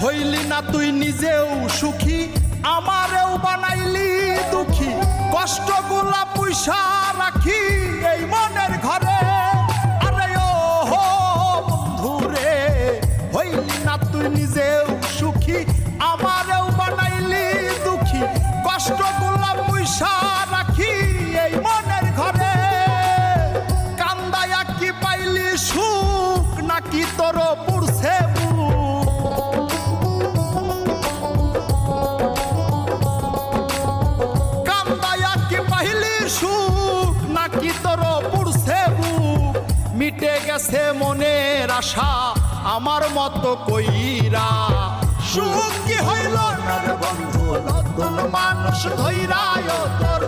হইলি না তুই নিজেও সুখী, আমারেও বানাইলি দুঃখী। কষ্টগুলা পয়সা রাখি এই মনের ঘরে। আরে ও বন্ধুরে, হইলি না তুই নিজেও সুখী, আমারেও বানাইলি দুঃখী। কষ্টগুলা পয়সা রাখি এই মনের ঘরে। কান্দায়া কি পাইলি সুখ, নাকি তোর পুরছে নাকি তোর পুরছে বুক? মিটে গেছে মনের আশা আমার মতো কইরা। সুখ কি হইল না রে বন্ধু, নতুন মানুষ ধইরা তোর